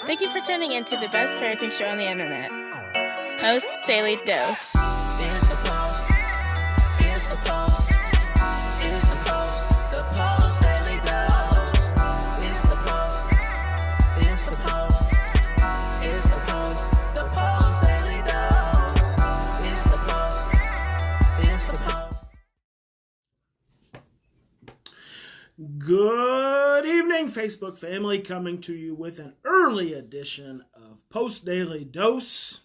Thank you for tuning in to the best parenting show on the internet, Post Daily Dose. It's the Post. It's the Post. It's the Post. The Post Daily Dose. It's the Post. It's the Post. It's the Post. The Post Daily Dose. It's the Post. It's the Post. Good evening, Facebook family, coming to you with an early edition of Post Daily Dose.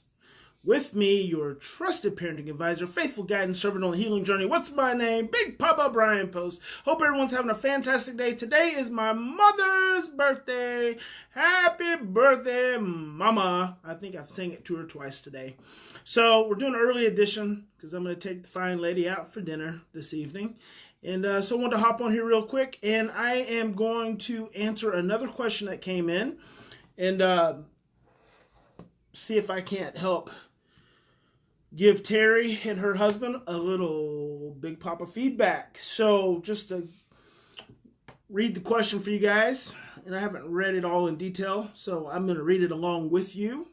With me, your trusted parenting advisor, faithful guide and servant on the healing journey. What's my name? Big Papa Brian+Post. Hope everyone's having a fantastic day. Today is my mother's birthday. Happy birthday, Mama. I think I've sang it to her twice today. So we're doing an early edition because I'm going to take the fine lady out for dinner this evening. And so I wanted to hop on here real quick, and I am going to answer another question that came in and see if I can't help give Terry and her husband a little Big Papa feedback. So just to read the question for you guys, and I haven't read it all in detail, so I'm going to read it along with you.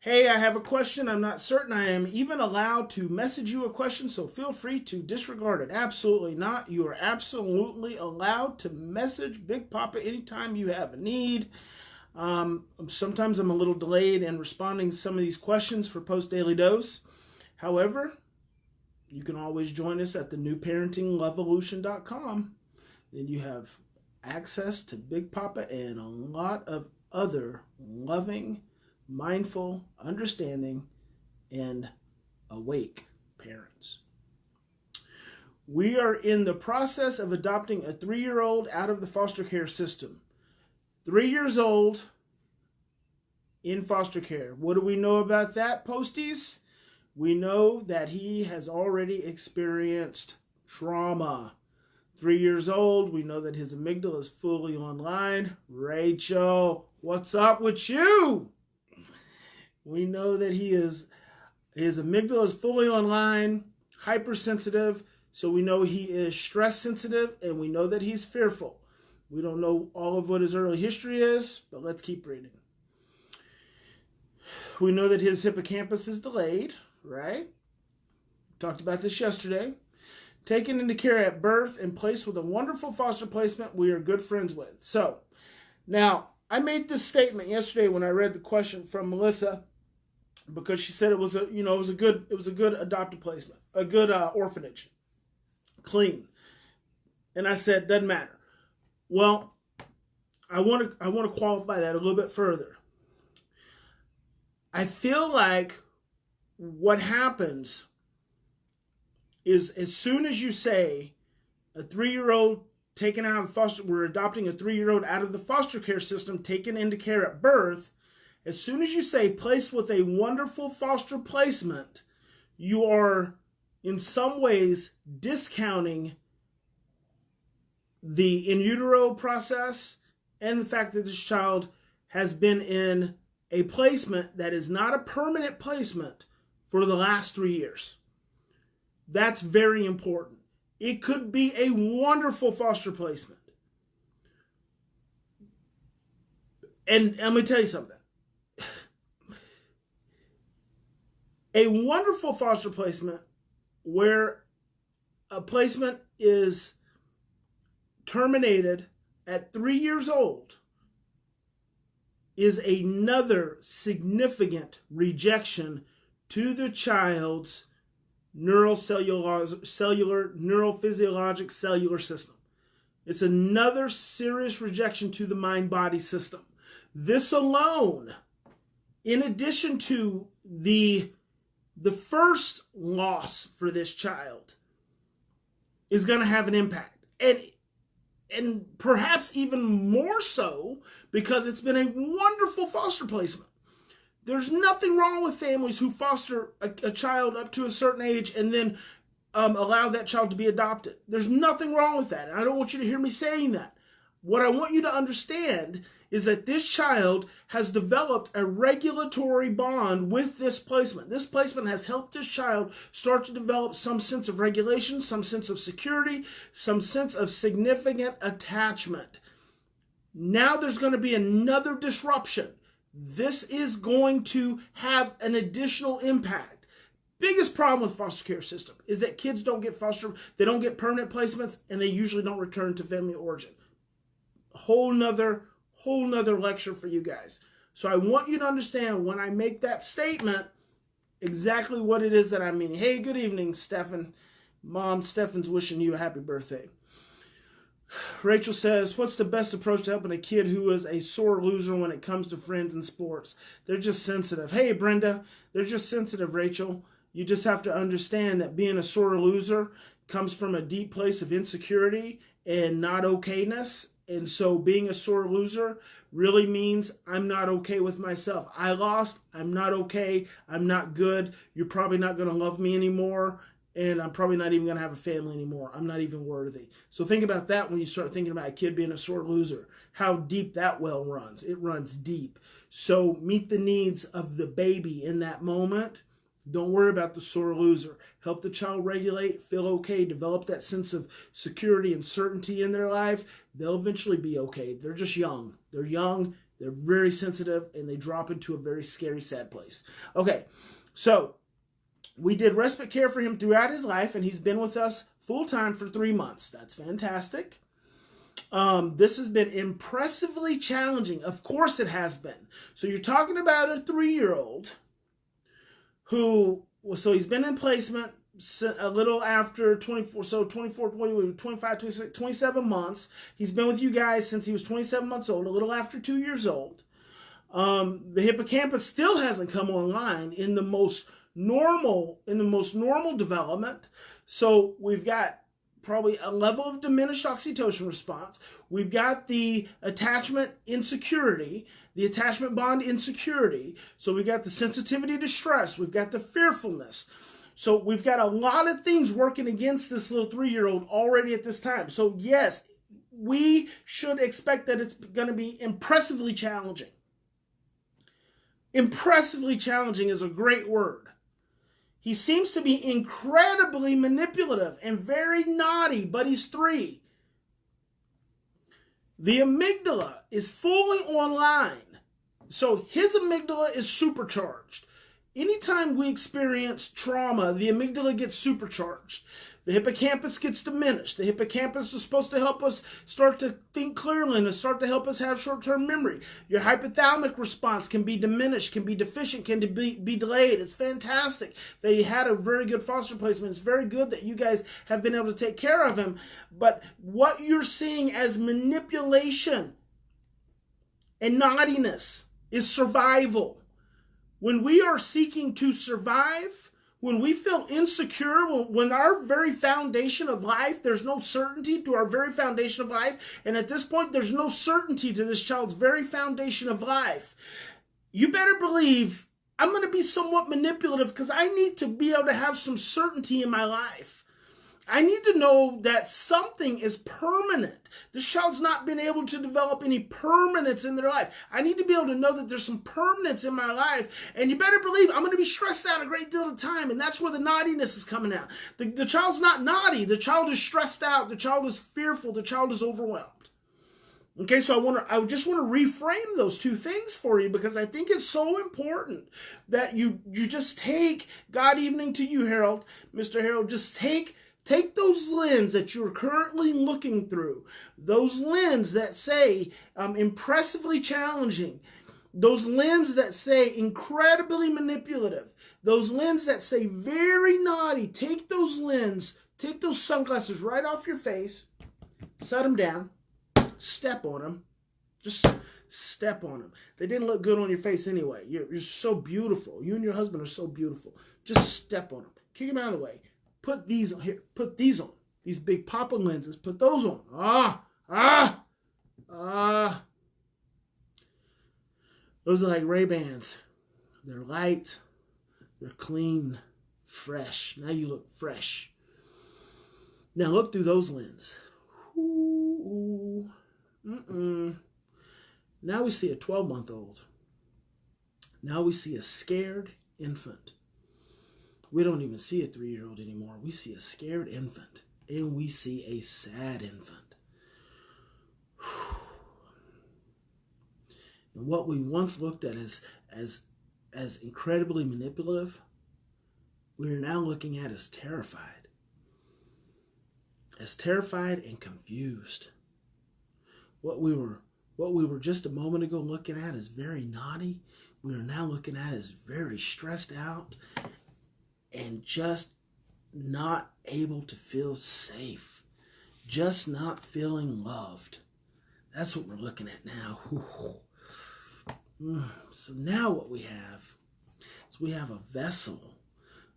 Hey, I have a question. I'm not certain I am even allowed to message you a question, so feel free to disregard it. Absolutely not. You are absolutely allowed to message Big Papa anytime you have a need. Sometimes I'm a little delayed in responding to some of these questions for Post Daily Dose. However, you can always join us at the newparentingrevolution.com. Then you have access to Big Papa and a lot of other loving, mindful, understanding, and awake parents. We are in the process of adopting a 3-year-old out of the foster care system. 3 years old in foster care. What do we know about that, Posties? We know that he has already experienced trauma. 3 years old, we know that his amygdala is fully online. Rachel, what's up with you? We know that his amygdala is fully online, hypersensitive, so we know he is stress sensitive, and we know that he's fearful. We don't know all of what his early history is, but let's keep reading. We know that his hippocampus is delayed, right? Talked about this yesterday. Taken into care at birth and placed with a wonderful foster placement we are good friends with. So, now, I made this statement yesterday when I read the question from Melissa, because she said it was a good adoptive placement, a good orphanage, clean. And I said, doesn't matter. Well, I want to qualify that a little bit further. I feel like what happens is as soon as you say a 3-year-old taken out of foster, we're adopting a 3-year-old out of the foster care system, taken into care at birth, as soon as you say placed with a wonderful foster placement, you are in some ways discounting the in utero process and the fact that this child has been in a placement that is not a permanent placement for the last 3 years. That's very important. It could be a wonderful foster placement. And let me tell you something. A wonderful foster placement where a placement is terminated at 3 years old is another significant rejection to the child's neurophysiologic cellular system. It's another serious rejection to the mind-body system. This alone, in addition to the first loss for this child, is going to have an impact. And perhaps even more so because it's been a wonderful foster placement. There's nothing wrong with families who foster a child up to a certain age and then allow that child to be adopted. There's nothing wrong with that. And I don't want you to hear me saying that. What I want you to understand is that this child has developed a regulatory bond with this placement. This placement has helped this child start to develop some sense of regulation, some sense of security, some sense of significant attachment. Now there's going to be another disruption. this is going to have an additional impact. Biggest problem with foster care system is that kids don't get they don't get permanent placements, and they usually don't return to family of origin. Whole nother lecture for you guys. So I want you to understand when I make that statement exactly what it is that I mean. Hey, good evening, Stefan. Mom, Stefan's wishing you a happy birthday. Rachel says, what's the best approach to helping a kid who is a sore loser when it comes to friends and sports? They're just sensitive. Hey, Brenda, they're just sensitive, Rachel. You just have to understand that being a sore loser comes from a deep place of insecurity and not okayness. And so being a sore loser really means I'm not okay with myself. I lost. I'm not okay. I'm not good. You're probably not going to love me anymore. And I'm probably not even going to have a family anymore. I'm not even worthy. So think about that when you start thinking about a kid being a sore loser. How deep that well runs. It runs deep. So meet the needs of the baby in that moment. Don't worry about the sore loser. Help the child regulate, feel okay, develop that sense of security and certainty in their life. They'll eventually be okay. They're just young. They're young, they're very sensitive, and they drop into a very scary, sad place. Okay, so we did respite care for him throughout his life, and he's been with us full-time for 3 months. That's fantastic. This has been impressively challenging. Of course it has been. So you're talking about a 3-year-old who, so he's been in placement a little after 27 months. He's been with you guys since he was 27 months old, a little after 2 years old. The hippocampus still hasn't come online in the most normal development. So we've got probably a level of diminished oxytocin response. We've got the attachment insecurity, the attachment bond insecurity. So we've got the sensitivity to stress. We've got the fearfulness. So we've got a lot of things working against this little 3-year-old already at this time. So yes, we should expect that it's going to be impressively challenging. Impressively challenging is a great word. He seems to be incredibly manipulative and very naughty, but he's 3. The amygdala is fully online. So his amygdala is supercharged. Anytime we experience trauma, the amygdala gets supercharged. The hippocampus gets diminished. The hippocampus is supposed to help us start to think clearly and to start to help us have short-term memory. Your hypothalamic response can be diminished, can be deficient, can be delayed. It's fantastic that he had a very good foster placement. It's very good that you guys have been able to take care of him. But what you're seeing as manipulation and naughtiness is survival. When we are seeking to survive, when we feel insecure, when our very foundation of life, there's no certainty to our very foundation of life, and at this point, there's no certainty to this child's very foundation of life, you better believe I'm going to be somewhat manipulative because I need to be able to have some certainty in my life. I need to know that something is permanent. This child's not been able to develop any permanence in their life. I need to be able to know that there's some permanence in my life. And you better believe I'm going to be stressed out a great deal of the time. And that's where the naughtiness is coming out. The child's not naughty. The child is stressed out. The child is fearful. The child is overwhelmed. Okay, so I just want to reframe those two things for you because I think it's so important that you just take, God evening to you, Harold, Mr. Harold, just take those lenses that you're currently looking through, those lenses that say impressively challenging, those lenses that say incredibly manipulative, those lenses that say very naughty. Take those lenses, take those sunglasses right off your face, set them down, step on them, just step on them. They didn't look good on your face anyway. You're so beautiful. You and your husband are so beautiful. Just step on them. Kick them out of the way. Put these on here. Put these on. These big pop-up lenses. Put those on. Those are like Ray-Bans. They're light. They're clean. Fresh. Now you look fresh. Now look through those lenses. Ooh. Now we see a 12-month-old. Now we see a scared infant. We don't even see a 3-year-old anymore. We see a scared infant. And we see a sad infant. And what we once looked at as incredibly manipulative, we are now looking at as terrified. As terrified and confused. What we were just a moment ago looking at as very naughty, we are now looking at as very stressed out and just not able to feel safe. Just not feeling loved. That's what we're looking at now. So now what we have is we have a vessel.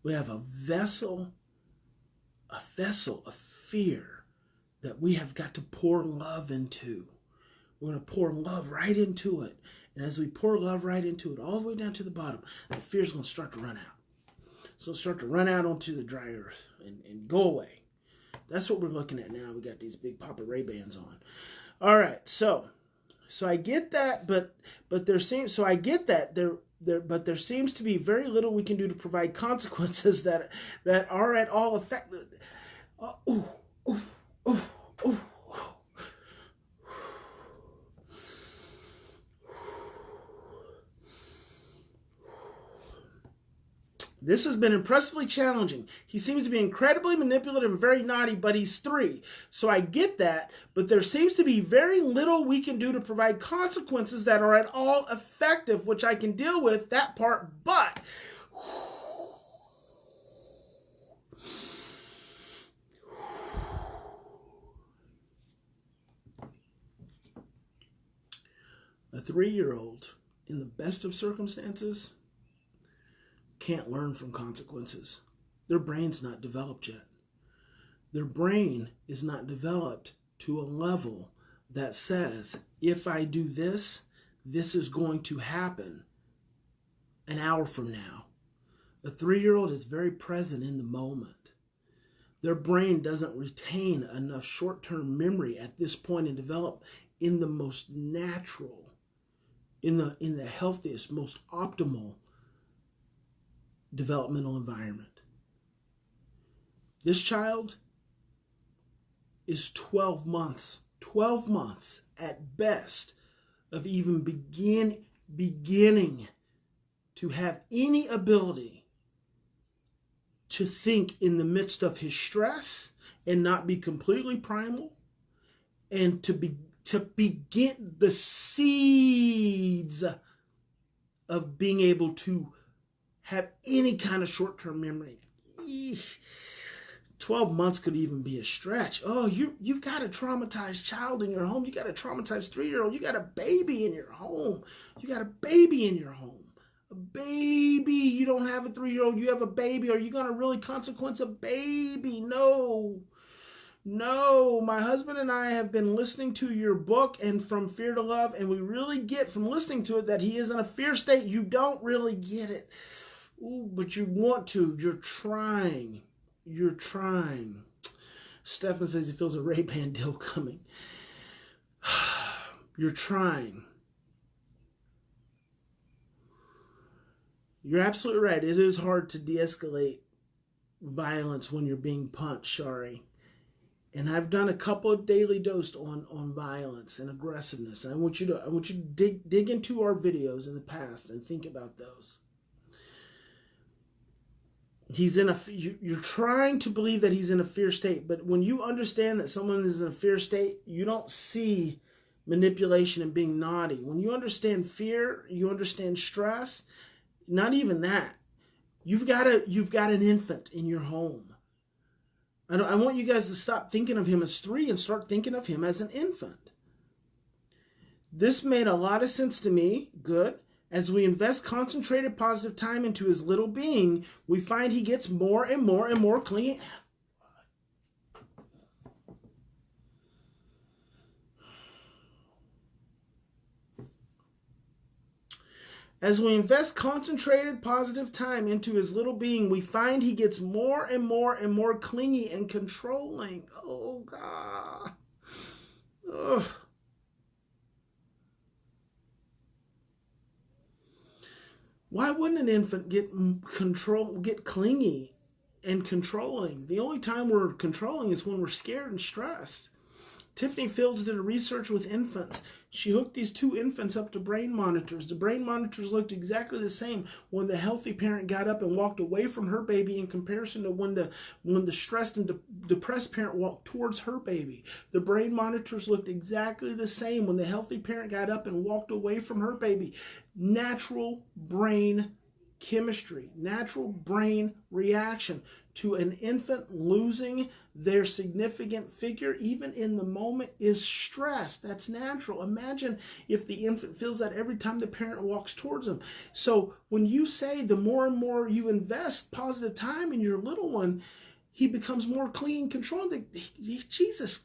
We have a vessel of fear that we have got to pour love into. We're going to pour love right into it. And as we pour love right into it, all the way down to the bottom, that fear is going to start to run out. So it'll start to run out onto the dry earth and go away. That's what we're looking at now. We got these big Papa Ray-Bans on. All right, so I get that, but there seems to be very little we can do to provide consequences that are at all effective. This has been impressively challenging. He seems to be incredibly manipulative and very naughty, but he's 3. So I get that, but there seems to be very little we can do to provide consequences that are at all effective, which I can deal with, that part, but... A 3-year-old, in the best of circumstances, can't learn from consequences. Their brain's not developed yet. Their brain is not developed to a level that says, if I do this, this is going to happen an hour from now. A 3-year-old is very present in the moment. Their brain doesn't retain enough short-term memory at this point in development in the most natural, in the healthiest, most optimal developmental environment. This child is 12 months at best of even beginning to have any ability to think in the midst of his stress and not be completely primal, and to begin the seeds of being able to have any kind of short-term memory. 12 months could even be a stretch. Oh, you've got a traumatized child in your home. You got a traumatized 3-year-old. You got a baby in your home. You got a baby in your home. A baby. You don't have a 3-year-old. You have a baby. Are you going to really consequence a baby? No. My husband and I have been listening to your book and From Fear to Love, and we really get from listening to it that he is in a fear state. You don't really get it. Ooh, but you want to. You're trying. Stefan says he feels a Ray-Ban deal coming. You're trying. You're absolutely right. It is hard to de-escalate violence when you're being punched, Shari. And I've done a couple of daily doses on violence and aggressiveness. And I want you to dig into our videos in the past and think about those. You're trying to believe that he's in a fear state, but when you understand that someone is in a fear state, you don't see manipulation and being naughty. When you understand fear, you understand stress. Not even that. You've got an infant in your home. I want you guys to stop thinking of him as 3 and start thinking of him as an infant. This made a lot of sense to me. Good. As we invest concentrated positive time into his little being, we find he gets more and more and more clingy. As we invest concentrated positive time into his little being, we find he gets more and more and more clingy and controlling. Oh, God. Ugh. Why wouldn't an infant get clingy and controlling? The only time we're controlling is when we're scared and stressed. Tiffany Fields did a research with infants. She hooked these 2 infants up to brain monitors. The brain monitors looked exactly the same when the healthy parent got up and walked away from her baby in comparison to when the stressed and depressed parent walked towards her baby. The brain monitors looked exactly the same when the healthy parent got up and walked away from her baby. Natural brain chemistry, natural brain reaction to an infant losing their significant figure, even in the moment, is stress. That's natural. Imagine if the infant feels that every time the parent walks towards them. So when you say the more and more you invest positive time in your little one, he becomes more clean, controlled. Jesus,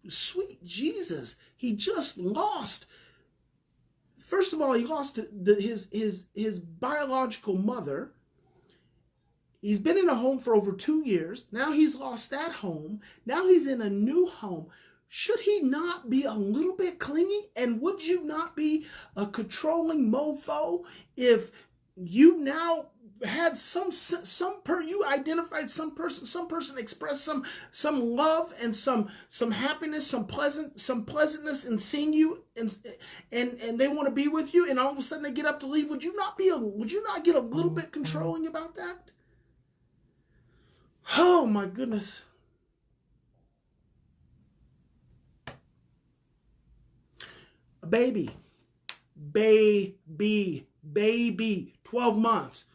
sweet Jesus, he just lost. First of all, he lost his biological mother. He's been in a home for over 2 years. Now he's lost that home. Now he's in a new home. Should he not be a little bit clingy? And would you not be a controlling mofo if you now had you identified some person expressed some love and some happiness, some pleasantness in seeing you, and they want to be with you, and all of a sudden they get up to leave? Would you not get a little bit controlling about that? Oh my goodness. A baby, 12 months.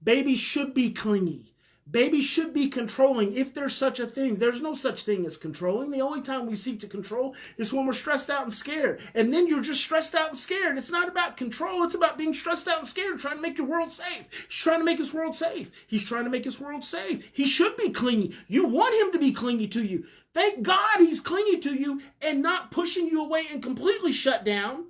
Babies should be clingy. Babies should be controlling if there's such a thing. There's no such thing as controlling. The only time we seek to control is when we're stressed out and scared. And then you're just stressed out and scared. It's not about control. It's about being stressed out and scared, trying to make your world safe. He's trying to make his world safe. He's trying to make his world safe. He should be clingy. You want him to be clingy to you. Thank God he's clingy to you and not pushing you away and completely shut down,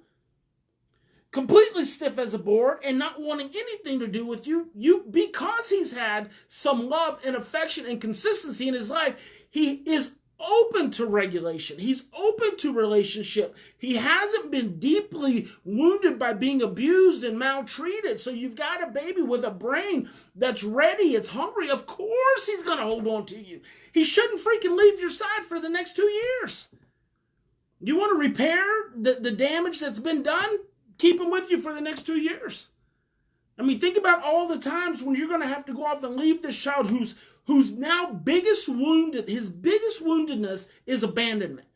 completely stiff as a board, and not wanting anything to do with you. Because he's had some love and affection and consistency in his life, he is open to regulation. He's open to relationship. He hasn't been deeply wounded by being abused and maltreated. So you've got a baby with a brain that's ready, it's hungry. Of course he's going to hold on to you. He shouldn't freaking leave your side for the next 2 years. You want to repair the damage that's been done? Keep him with you for the next 2 years. I mean, think about all the times when you're going to have to go off and leave this child who's now his biggest woundedness is abandonment.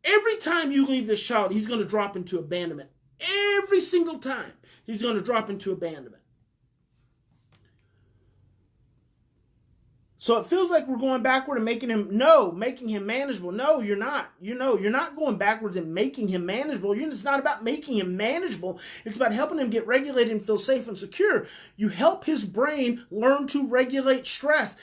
Every time you leave this child, he's going to drop into abandonment. Every single time, he's going to drop into abandonment. So it feels like we're going backward and making him manageable. No, you're not. You're not going backwards and making him manageable. It's not about making him manageable. It's about helping him get regulated and feel safe and secure. You help his brain learn to regulate stress.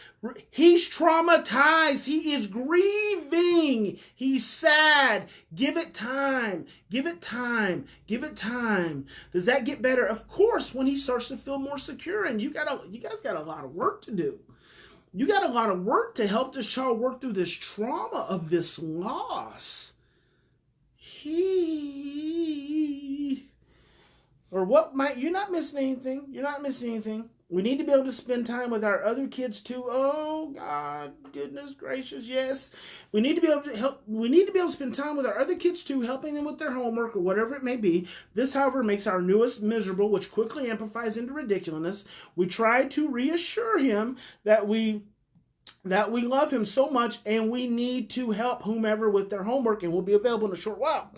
He's traumatized. He is grieving. He's sad. Give it time. Give it time. Give it time. Does that get better? Of course, when he starts to feel more secure. And you guys got a lot of work to do. You got a lot of work to help this child work through this trauma of this loss. You're not missing anything. You're not missing anything. We need to be able to spend time with our other kids too. Oh God, goodness gracious, yes. We need to be able to spend time with our other kids too, helping them with their homework or whatever it may be. This, however, makes our newest miserable, which quickly amplifies into ridiculousness. We try to reassure him that we love him so much and we need to help whomever with their homework, and we'll be available in a short while.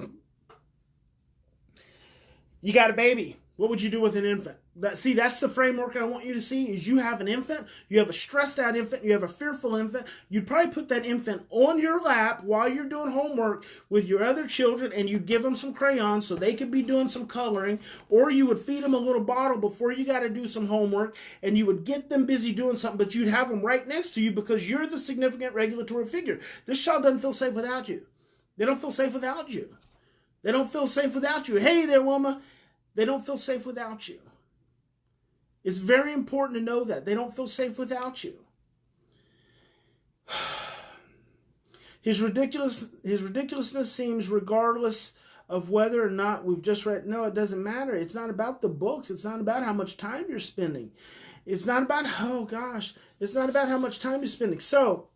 You got a baby. What would you do with an infant? That's the framework I want you to see. Is you have an infant, you have a stressed out infant, you have a fearful infant. You'd probably put that infant on your lap while you're doing homework with your other children, and you'd give them some crayons so they could be doing some coloring, or you would feed them a little bottle before you got to do some homework, and you would get them busy doing something, but you'd have them right next to you because you're the significant regulatory figure. This child doesn't feel safe without you. They don't feel safe without you. They don't feel safe without you. Hey there, Wilma. They don't feel safe without you. It's very important to know that. They don't feel safe without you. His ridiculousness seems regardless of whether or not we've just read. No, it doesn't matter. It's not about the books. It's not about how much time you're spending. It's not about, it's not about how much time you're spending. So,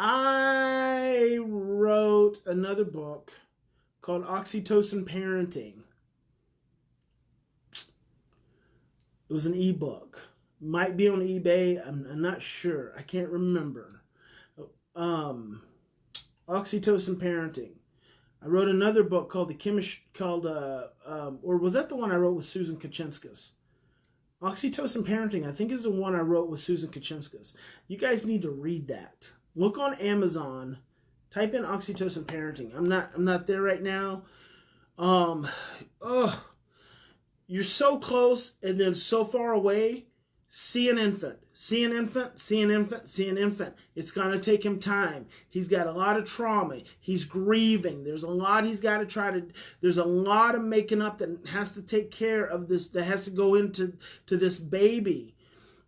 I wrote another book called Oxytocin Parenting. It was an ebook. Might be on eBay. I'm not sure. I can't remember. Oxytocin Parenting. I wrote another book called or was that the one I wrote with Susan Kachinskas? Oxytocin Parenting, I think, is the one I wrote with Susan Kachinskas. You guys need to read that. Look on Amazon. Type in Oxytocin Parenting. I'm not there right now. You're so close and then so far away. See an infant. See an infant. See an infant. See an infant. It's going to take him time. He's got a lot of trauma. He's grieving. There's a lot he's got to try to. There's a lot of making up that has to take care of this. That has to go into this baby.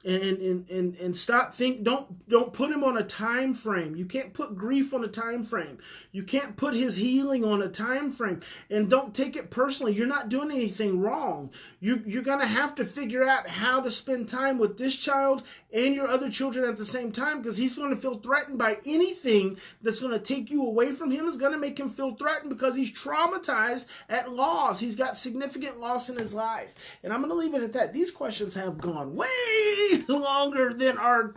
And stop don't put him on a time frame. You can't put grief on a time frame. You can't put his healing on a time frame. And don't take it personally. You're not doing anything wrong. You're gonna have to figure out how to spend time with this child and your other children at the same time, because he's going to feel threatened by anything that's going to take you away from him. Is going to make him feel threatened because he's traumatized at loss. He's got significant loss in his life. And I'm going to leave it at that. These questions have gone way longer than I'm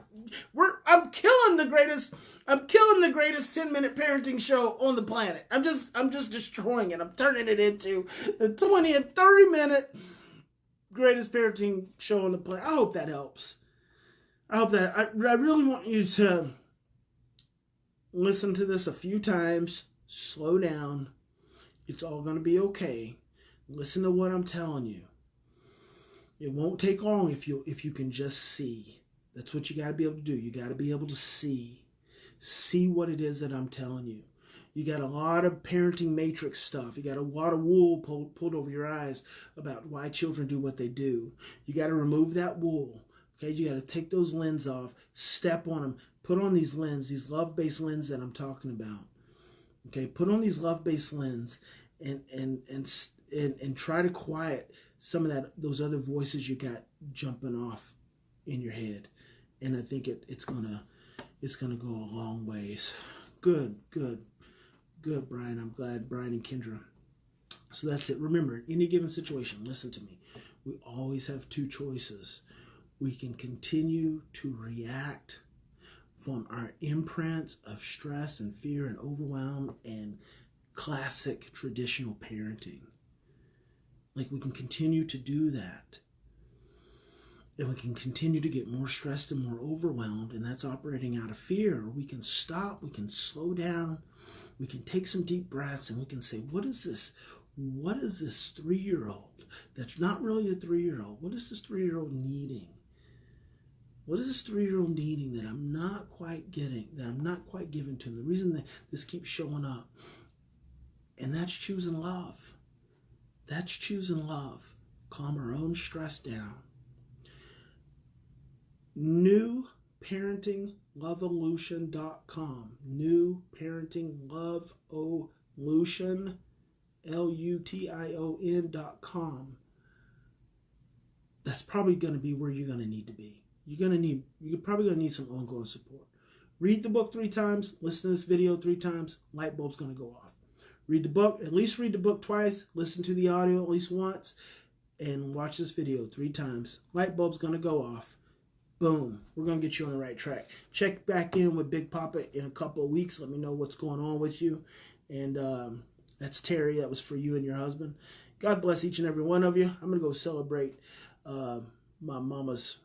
killing the greatest 10-minute parenting show on the planet. I'm just destroying it. I'm turning it into the 20 and 30-minute greatest parenting show on the planet. I hope that helps. I really want you to listen to this a few times, slow down. It's all going to be okay. Listen to what I'm telling you. It won't take long if you can just see. That's what you got to be able to do. You got to be able to see what it is that I'm telling you. You got a lot of parenting matrix stuff. You got a lot of wool pulled over your eyes about why children do what they do. You got to remove that wool. Okay, you got to take those lenses off, step on them, put on these lenses, these love-based lenses that I'm talking about. Okay, put on these love-based lenses and try to quiet some of those other voices you got jumping off in your head. And I think it's gonna go a long ways. Good, Brian. I'm glad, Brian and Kendra. So that's it. Remember, in any given situation, listen to me. We always have two choices. We can continue to react from our imprints of stress and fear and overwhelm and classic traditional parenting. Like, we can continue to do that. And we can continue to get more stressed and more overwhelmed, and that's operating out of fear. We can stop, we can slow down, we can take some deep breaths, and we can say, what is this 3-year-old that's not really a 3-year-old? What is this 3-year-old needing? What is this 3-year-old needing that I'm not quite getting, that I'm not quite giving to him? The reason that this keeps showing up, and that's choosing love. That's choosing love. Calm our own stress down. NewParentingLoveolution.com. NewParentingLoveolution, LUTION.com. That's probably going to be where you're going to need to be. You're probably going to need some ongoing support. Read the book 3 times. Listen to this video 3 times. Light bulb's going to go off. Read the book. At least read the book twice. Listen to the audio at least once. And watch this video 3 times. Light bulb's going to go off. Boom. We're going to get you on the right track. Check back in with Big Papa in a couple of weeks. Let me know what's going on with you. And that's Terry. That was for you and your husband. God bless each and every one of you. I'm going to go celebrate my mama's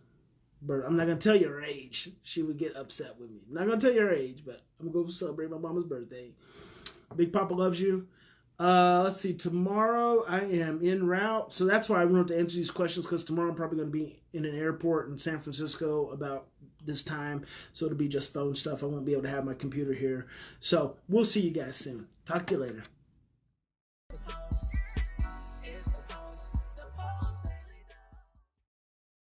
birthday. I'm not going to tell you her age. She would get upset with me. I'm not going to tell you her age, but I'm going to go celebrate my mama's birthday. Big Papa loves you. Let's see. Tomorrow I am en route. So that's why I wanted to answer these questions, because tomorrow I'm probably going to be in an airport in San Francisco about this time. So it'll be just phone stuff. I won't be able to have my computer here. So we'll see you guys soon. Talk to you later.